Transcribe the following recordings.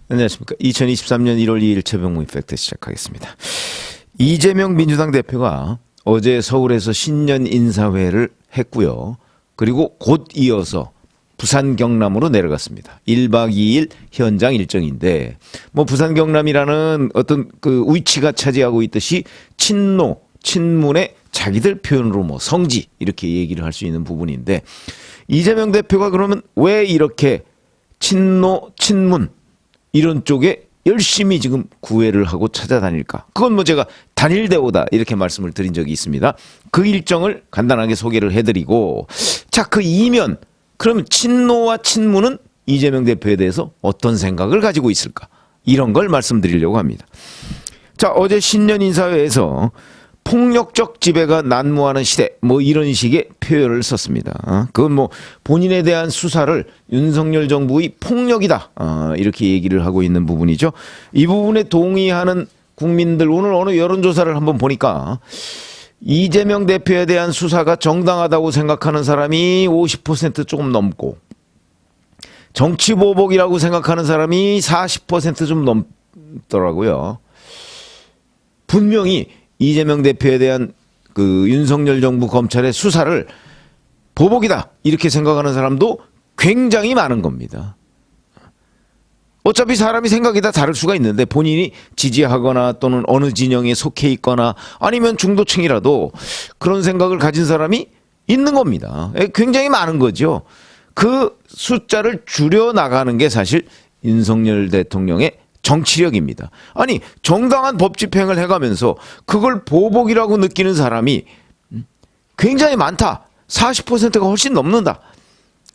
안녕하십니까. 2023년 1월 2일 최병무 이펙트 시작하겠습니다. 이재명 민주당 대표가 어제 서울에서 신년 인사회를 했고요. 그리고 곧 이어서 부산 경남으로 내려갔습니다. 1박 2일 현장 일정인데 뭐 부산 경남이라는 어떤 그 위치가 차지하고 있듯이 친노, 친문의 자기들 표현으로 뭐 성지 이렇게 얘기를 할 수 있는 부분인데 이재명 대표가 그러면 왜 이렇게 친노, 친문 이런 쪽에 열심히 지금 구애를 하고 찾아다닐까? 그건 뭐 제가 단일대오다 이렇게 말씀을 드린 적이 있습니다. 그 일정을 간단하게 소개를 해드리고 자, 그 이면 그러면 친노와 친문은 이재명 대표에 대해서 어떤 생각을 가지고 있을까? 이런 걸 말씀드리려고 합니다. 자, 어제 신년 인사회에서 폭력적 지배가 난무하는 시대 뭐 이런 식의 표현을 썼습니다. 그건 뭐 본인에 대한 수사를 윤석열 정부의 폭력이다 이렇게 얘기를 하고 있는 부분이죠. 이 부분에 동의하는 국민들 오늘 어느 여론조사를 한번 보니까 이재명 대표에 대한 수사가 정당하다고 생각하는 사람이 50% 조금 넘고 정치보복이라고 생각하는 사람이 40% 좀 넘더라고요. 분명히 이재명 대표에 대한 그 윤석열 정부 검찰의 수사를 보복이다 이렇게 생각하는 사람도 굉장히 많은 겁니다. 어차피 사람이 생각이 다 다를 수가 있는데 본인이 지지하거나 또는 어느 진영에 속해 있거나 아니면 중도층이라도 그런 생각을 가진 사람이 있는 겁니다. 굉장히 많은 거죠. 그 숫자를 줄여나가는 게 사실 윤석열 대통령의 정치력입니다. 아니 정당한 법 집행을 해가면서 그걸 보복이라고 느끼는 사람이 굉장히 많다. 40%가 훨씬 넘는다.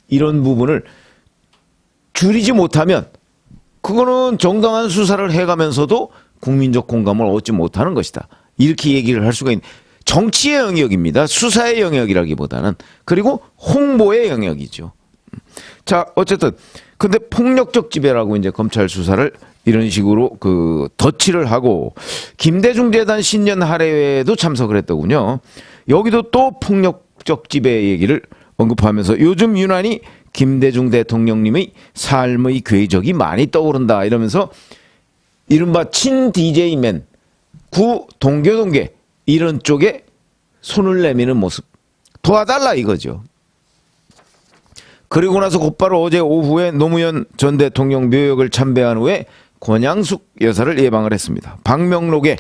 이런 부분을 줄이지 못하면 그거는 정당한 수사를 해가면서도 국민적 공감을 얻지 못하는 것이다. 이렇게 얘기를 할 수가 있는 정치의 영역입니다. 수사의 영역이라기보다는. 그리고 홍보의 영역이죠. 자, 어쨌든 근데 폭력적 지배라고 이제 검찰 수사를 이런 식으로 그 덧칠을 하고 김대중 재단 신년 할애회에도 참석을 했더군요. 여기도 또 폭력적 지배 얘기를 언급하면서 요즘 유난히 김대중 대통령님의 삶의 궤적이 많이 떠오른다 이러면서 이른바 친 DJ맨 구 동교동계 이런 쪽에 손을 내미는 모습 도와달라 이거죠. 그리고 나서 곧바로 어제 오후에 노무현 전 대통령 묘역을 참배한 후에 권양숙 여사를 예방을 했습니다. 방명록에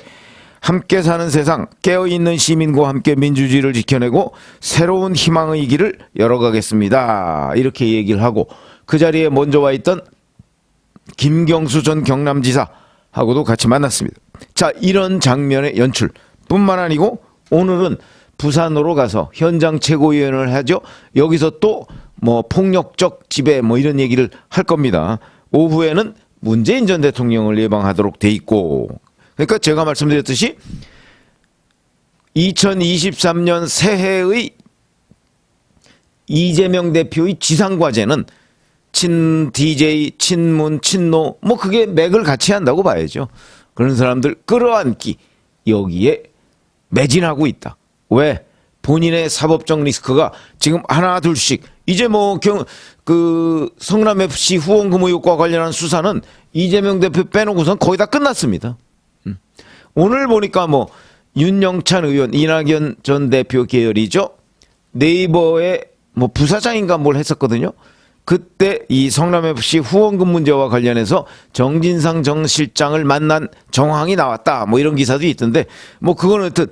함께 사는 세상 깨어있는 시민과 함께 민주주의를 지켜내고 새로운 희망의 길을 열어가겠습니다. 이렇게 얘기를 하고 그 자리에 먼저 와 있던 김경수 전 경남지사하고도 같이 만났습니다. 자, 이런 장면의 연출뿐만 아니고 오늘은 부산으로 가서 현장 최고위원을 하죠. 여기서 또 뭐 폭력적 지배 뭐 이런 얘기를 할 겁니다. 오후에는 문재인 전 대통령을 예방하도록 돼 있고 그러니까 제가 말씀드렸듯이 2023년 새해의 이재명 대표의 지상과제는 친 DJ, 친문, 친노 뭐 그게 맥을 같이 한다고 봐야죠. 그런 사람들 끌어안기 여기에 매진하고 있다. 왜? 본인의 사법적 리스크가 지금 하나 둘씩 이제 뭐 그 성남FC 후원금 의혹과 관련한 수사는 이재명 대표 빼놓고선 거의 다 끝났습니다. 오늘 보니까 뭐 윤영찬 의원, 이낙연 전 대표 계열이죠. 네이버의 뭐 부사장인가 뭘 했었거든요. 그때 이 성남FC 후원금 문제와 관련해서 정진상 정 실장을 만난 정황이 나왔다. 뭐 이런 기사도 있던데 뭐 그거는 하여튼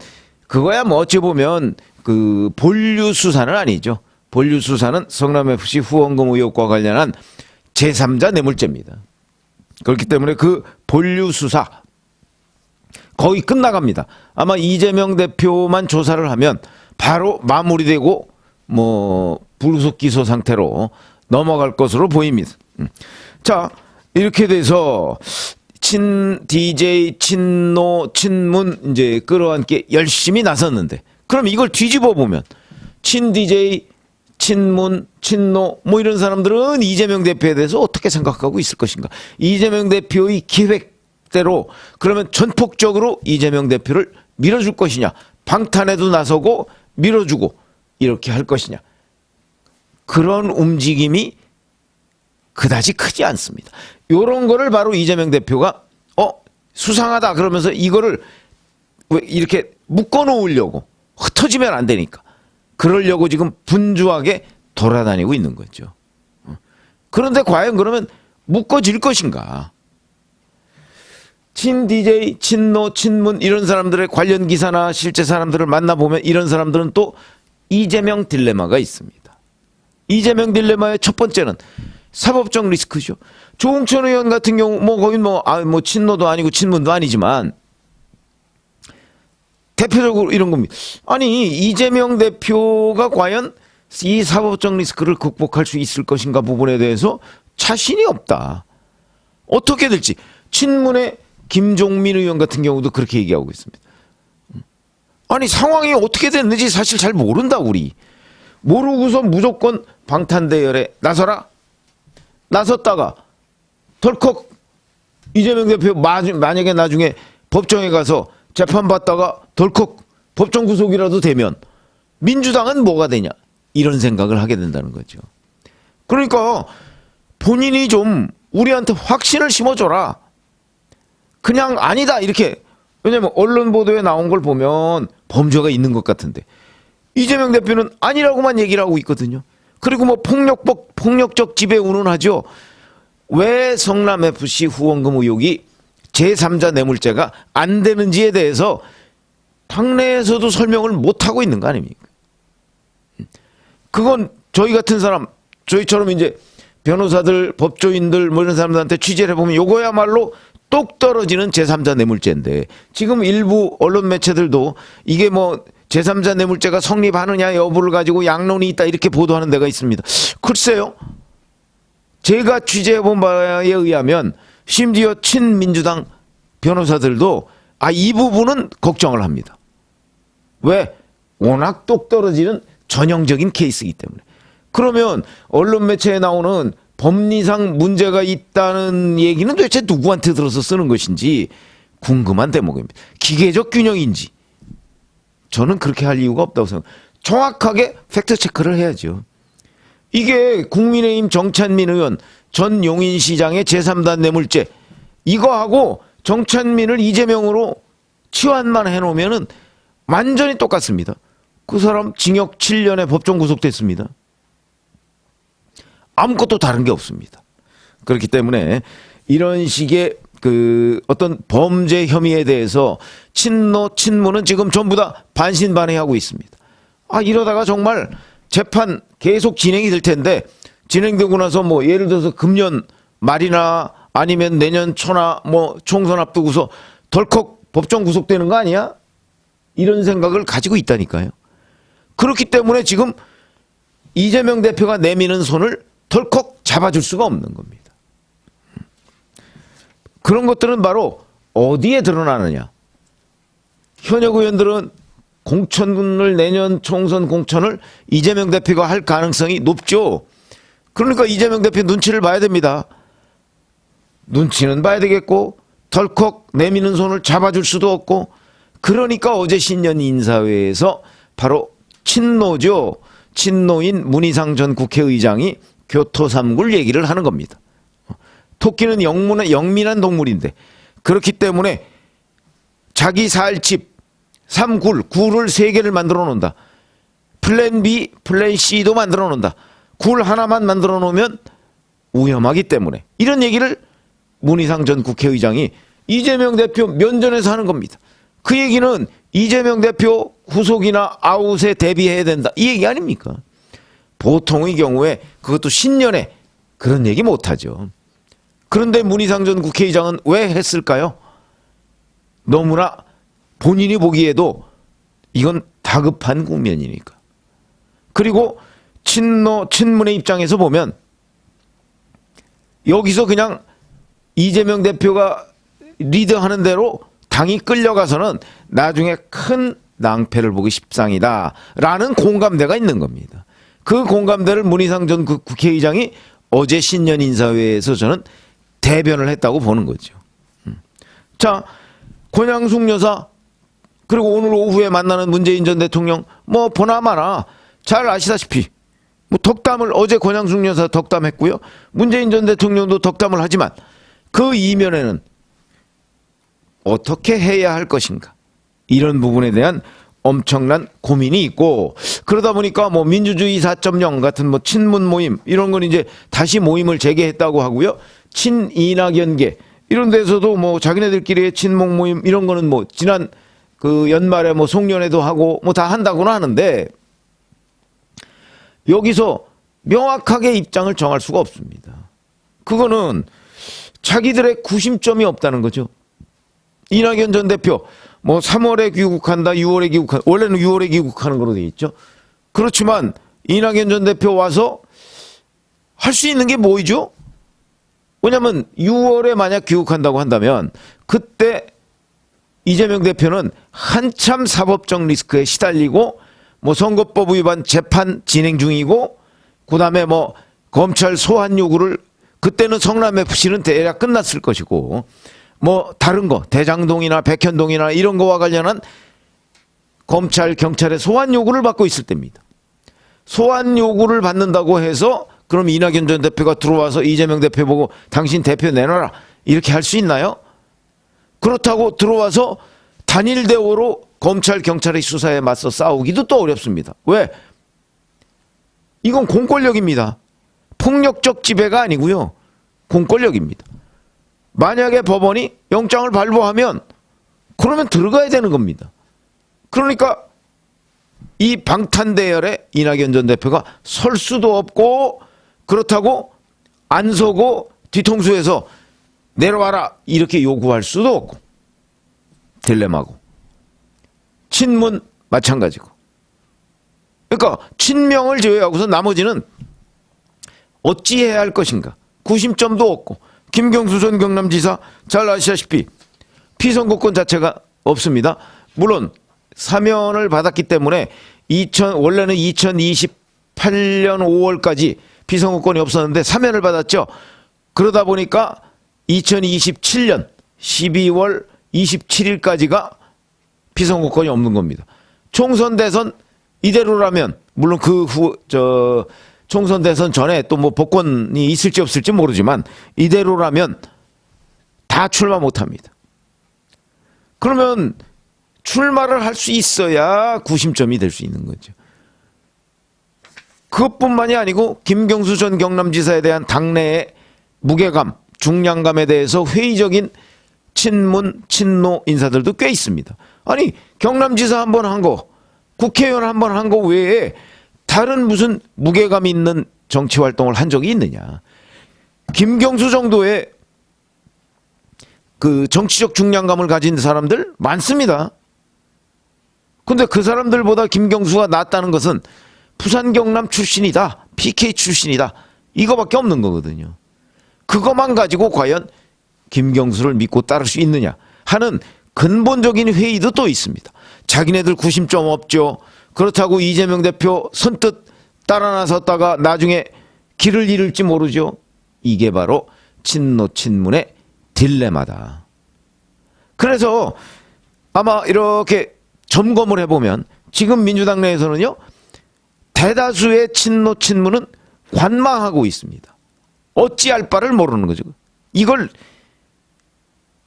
그거야 뭐 어찌 보면 그 본류 수사는 아니죠. 본류 수사는 성남FC 후원금 의혹과 관련한 제3자 뇌물죄입니다. 그렇기 때문에 그 본류 수사 거의 끝나갑니다. 아마 이재명 대표만 조사를 하면 바로 마무리되고 뭐 불구속 기소 상태로 넘어갈 것으로 보입니다. 자, 이렇게 돼서 친 DJ, 친노, 친문 이제 끌어안기 열심히 나섰는데 그럼 이걸 뒤집어 보면 친 DJ, 친문, 친노 뭐 이런 사람들은 이재명 대표에 대해서 어떻게 생각하고 있을 것인가? 이재명 대표의 계획대로 그러면 전폭적으로 이재명 대표를 밀어줄 것이냐? 방탄에도 나서고 밀어주고 이렇게 할 것이냐? 그런 움직임이 그다지 크지 않습니다. 요런 거를 바로 이재명 대표가 수상하다 그러면서 이거를 왜 이렇게 묶어 놓으려고, 흩어지면 안 되니까 그러려고 지금 분주하게 돌아다니고 있는 거죠. 그런데 과연 그러면 묶어질 것인가? 친 DJ, 친노, 친문 이런 사람들의 관련 기사나 실제 사람들을 만나보면 이런 사람들은 또 이재명 딜레마가 있습니다. 이재명 딜레마의 첫 번째는 사법적 리스크죠. 조홍천 의원 같은 경우 거긴 친노도 아니고 친문도 아니지만 대표적으로 이런 겁니다. 아니 이재명 대표가 과연 이 사법적 리스크를 극복할 수 있을 것인가 부분에 대해서 자신이 없다. 어떻게 될지. 친문의 김종민 의원 같은 경우도 그렇게 얘기하고 있습니다. 아니 상황이 어떻게 됐는지 사실 잘 모른다 우리. 모르고서 무조건 방탄대열에 나서라. 나섰다가 덜컥 이재명 대표 만약에 나중에 법정에 가서 재판받다가 덜컥 법정 구속이라도 되면 민주당은 뭐가 되냐 이런 생각을 하게 된다는 거죠. 그러니까 본인이 좀 우리한테 확신을 심어줘라. 그냥 아니다 이렇게. 왜냐면 언론 보도에 나온 걸 보면 범죄가 있는 것 같은데 이재명 대표는 아니라고만 얘기를 하고 있거든요. 그리고 폭력적 지배 운운하죠. 왜 성남FC 후원금 의혹이 제3자 뇌물죄가 안 되는지에 대해서 당내에서도 설명을 못하고 있는 거 아닙니까? 그건 저희 같은 사람, 저희처럼 이제 변호사들, 법조인들 이런 사람들한테 취재를 해보면 요거야말로 똑 떨어지는 제3자 뇌물죄인데 지금 일부 언론 매체들도 이게 제3자 뇌물죄가 성립하느냐 여부를 가지고 양론이 있다 이렇게 보도하는 데가 있습니다. 글쎄요. 제가 취재해본 바에 의하면 심지어 친민주당 변호사들도 이 부분은 걱정을 합니다. 왜? 워낙 똑 떨어지는 전형적인 케이스이기 때문에. 그러면 언론 매체에 나오는 법리상 문제가 있다는 얘기는 도대체 누구한테 들어서 쓰는 것인지 궁금한 대목입니다. 기계적 균형인지 저는 그렇게 할 이유가 없다고 생각합니다. 정확하게 팩트체크를 해야죠. 이게 국민의힘 정찬민 의원 전 용인시장의 제3단 뇌물죄 이거하고 정찬민을 이재명으로 치환만 해놓으면 완전히 똑같습니다. 그 사람 징역 7년에 법정 구속됐습니다. 아무것도 다른 게 없습니다. 그렇기 때문에 이런 식의 어떤 범죄 혐의에 대해서 친노, 친문은 지금 전부 다 반신반의하고 있습니다. 이러다가 정말 재판 계속 진행이 될 텐데 진행되고 나서 예를 들어서 금년 말이나 아니면 내년 초나 총선 앞두고서 덜컥 법정 구속되는 거 아니야? 이런 생각을 가지고 있다니까요. 그렇기 때문에 지금 이재명 대표가 내미는 손을 덜컥 잡아줄 수가 없는 겁니다. 그런 것들은 바로 어디에 드러나느냐. 현역 의원들은 공천을 내년 총선 공천을 이재명 대표가 할 가능성이 높죠. 그러니까 이재명 대표 눈치를 봐야 됩니다. 눈치는 봐야 되겠고 덜컥 내미는 손을 잡아줄 수도 없고 그러니까 어제 신년 인사회에서 바로 친노죠. 친노인 문희상 전 국회의장이 교토 3굴 얘기를 하는 겁니다. 토끼는 영민한 동물인데 그렇기 때문에 자기 살 집 3굴, 굴을 3개를 만들어 놓는다. 플랜 B, 플랜 C도 만들어 놓는다. 굴 하나만 만들어 놓으면 위험하기 때문에 이런 얘기를 문희상 전 국회의장이 이재명 대표 면전에서 하는 겁니다. 그 얘기는 이재명 대표 후속이나 아웃에 대비해야 된다. 이 얘기 아닙니까? 보통의 경우에 그것도 신년에 그런 얘기 못하죠. 그런데 문희상 전 국회의장은 왜 했을까요? 너무나 본인이 보기에도 이건 다급한 국면이니까. 그리고 친문의 입장에서 보면 여기서 그냥 이재명 대표가 리드하는 대로 당이 끌려가서는 나중에 큰 낭패를 보기 십상이다 라는 공감대가 있는 겁니다. 그 공감대를 문희상 전 국회의장이 어제 신년 인사회에서 저는 대변을 했다고 보는 거죠. 자, 권양숙 여사 그리고 오늘 오후에 만나는 문재인 전 대통령 보나마나 잘 아시다시피 뭐 덕담을 어제 권양숙 여사 덕담했고요. 문재인 전 대통령도 덕담을 하지만 그 이면에는 어떻게 해야 할 것인가 이런 부분에 대한 엄청난 고민이 있고 그러다 보니까 뭐 민주주의 4.0 같은 뭐 친문 모임 이런 건 이제 다시 모임을 재개했다고 하고요. 친이낙연계 이런 데서도 뭐 자기네들끼리의 친목 모임 이런 거는 뭐 지난 그 연말에 뭐 송년회도 하고 뭐 다 한다고는 하는데 여기서 명확하게 입장을 정할 수가 없습니다. 그거는 자기들의 구심점이 없다는 거죠. 이낙연 전 대표 뭐 3월에 귀국한다, 6월에 귀국한다. 원래는 6월에 귀국하는 거로 돼 있죠. 그렇지만 이낙연 전 대표 와서 할 수 있는 게 뭐이죠? 왜냐하면 6월에 만약 귀국한다고 한다면 그때 이재명 대표는 한참 사법적 리스크에 시달리고 뭐 선거법 위반 재판 진행 중이고 그다음에 뭐 검찰 소환 요구를 그때는 성남 FC는 대략 끝났을 것이고 뭐 다른 거 대장동이나 백현동이나 이런 거와 관련한 검찰 경찰의 소환 요구를 받고 있을 때입니다. 소환 요구를 받는다고 해서 그럼 이낙연 전 대표가 들어와서 이재명 대표 보고 당신 대표 내놔라 이렇게 할 수 있나요? 그렇다고 들어와서 단일 대오로 검찰 경찰의 수사에 맞서 싸우기도 또 어렵습니다. 왜? 이건 공권력입니다. 폭력적 지배가 아니고요. 공권력입니다. 만약에 법원이 영장을 발부하면 그러면 들어가야 되는 겁니다. 그러니까 이 방탄대열에 이낙연 전 대표가 설 수도 없고 그렇다고 안 서고 뒤통수에서 내려와라 이렇게 요구할 수도 없고 딜레마고 친문 마찬가지고 그러니까 친명을 제외하고서 나머지는 어찌해야 할 것인가 구심점도 없고 김경수 전 경남지사 잘 아시다시피 피선거권 자체가 없습니다. 물론 사면을 받았기 때문에 원래는 2028년 5월까지 피선거권이 없었는데 사면을 받았죠. 그러다 보니까 2027년 12월 27일까지가 피선거권이 없는 겁니다. 총선 대선 이대로라면 물론 그 총선 대선 전에 또 뭐 복권이 있을지 없을지 모르지만 이대로라면 다 출마 못합니다. 그러면 출마를 할 수 있어야 구심점이 될 수 있는 거죠. 그것뿐만이 아니고 김경수 전 경남지사에 대한 당내의 무게감, 중량감에 대해서 회의적인 친문, 친노 인사들도 꽤 있습니다. 아니 경남지사 한 번 한 거, 국회의원 한 번 한 거 외에 다른 무슨 무게감 있는 정치 활동을 한 적이 있느냐. 김경수 정도의 그 정치적 중량감을 가진 사람들 많습니다. 근데 그 사람들보다 김경수가 낫다는 것은 부산 경남 출신이다, PK 출신이다 이거밖에 없는 거거든요. 그것만 가지고 과연 김경수를 믿고 따를 수 있느냐 하는 근본적인 회의도 또 있습니다. 자기네들 구심점 없죠. 그렇다고 이재명 대표 선뜻 따라 나섰다가 나중에 길을 잃을지 모르죠. 이게 바로 친노 친문의 딜레마다. 그래서 아마 이렇게 점검을 해보면 지금 민주당 내에서는요. 대다수의 친노 친문은 관망하고 있습니다. 어찌할 바를 모르는 거죠. 이걸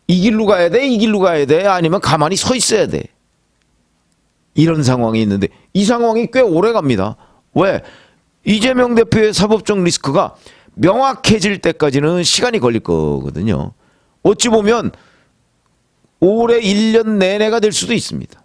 이 길로 가야 돼? 이 길로 가야 돼? 아니면 가만히 서 있어야 돼? 이런 상황이 있는데 이 상황이 꽤 오래 갑니다. 왜? 이재명 대표의 사법적 리스크가 명확해질 때까지는 시간이 걸릴 거거든요. 어찌 보면 올해 1년 내내가 될 수도 있습니다.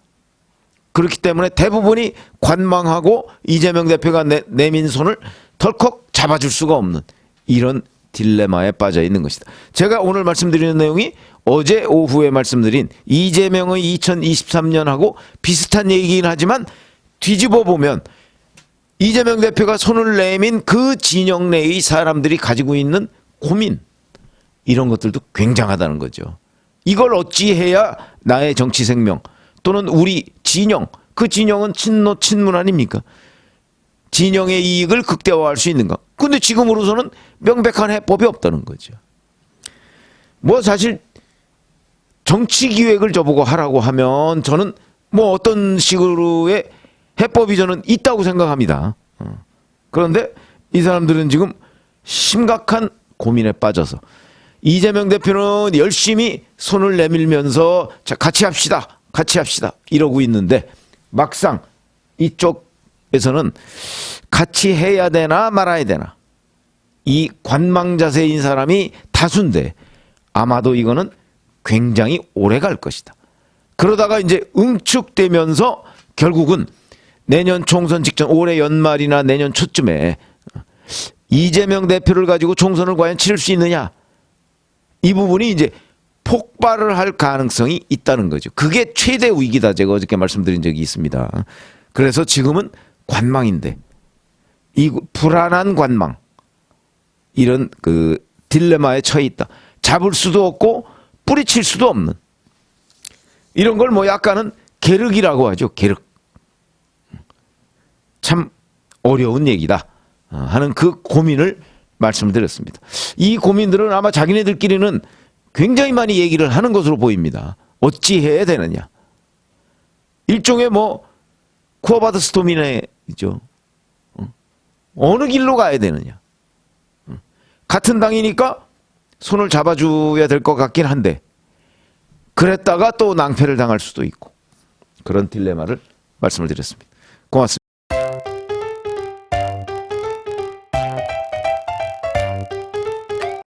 그렇기 때문에 대부분이 관망하고 이재명 대표가 내민 손을 덜컥 잡아줄 수가 없는 이런 딜레마에 빠져 있는 것이다. 제가 오늘 말씀드리는 내용이 어제 오후에 말씀드린 이재명의 2023년하고 비슷한 얘기긴 하지만 뒤집어 보면 이재명 대표가 손을 내민 그 진영 내의 사람들이 가지고 있는 고민 이런 것들도 굉장하다는 거죠. 이걸 어찌해야 나의 정치 생명 또는 우리 진영, 그 진영은 친노 친문 아닙니까? 진영의 이익을 극대화할 수 있는가? 근데 지금으로서는 명백한 해법이 없다는 거죠. 뭐 사실 정치 기획을 저보고 하라고 하면 저는 뭐 어떤 식으로의 해법이 저는 있다고 생각합니다. 그런데 이 사람들은 지금 심각한 고민에 빠져서 이재명 대표는 열심히 손을 내밀면서 자, 같이 합시다. 같이 합시다. 이러고 있는데 막상 이쪽에서는 같이 해야 되나 말아야 되나. 이 관망 자세인 사람이 다수인데 아마도 이거는 굉장히 오래 갈 것이다. 그러다가 이제 응축되면서 결국은 내년 총선 직전 올해 연말이나 내년 초쯤에 이재명 대표를 가지고 총선을 과연 치를 수 있느냐. 이 부분이 이제 폭발을 할 가능성이 있다는 거죠. 그게 최대 위기다. 제가 어저께 말씀드린 적이 있습니다. 그래서 지금은 관망인데 이 불안한 관망 이런 그 딜레마에 처해 있다. 잡을 수도 없고 뿌리칠 수도 없는 이런 걸 뭐 약간은 계륵이라고 하죠. 계륵. 참 어려운 얘기다 하는 그 고민을 말씀드렸습니다. 이 고민들은 아마 자기네들끼리는 굉장히 많이 얘기를 하는 것으로 보입니다. 어찌 해야 되느냐. 일종의 뭐 쿠어바드 스토미네죠. 어느 길로 가야 되느냐. 같은 당이니까 손을 잡아줘야 될 것 같긴 한데 그랬다가 또 낭패를 당할 수도 있고 그런 딜레마를 말씀을 드렸습니다. 고맙습니다.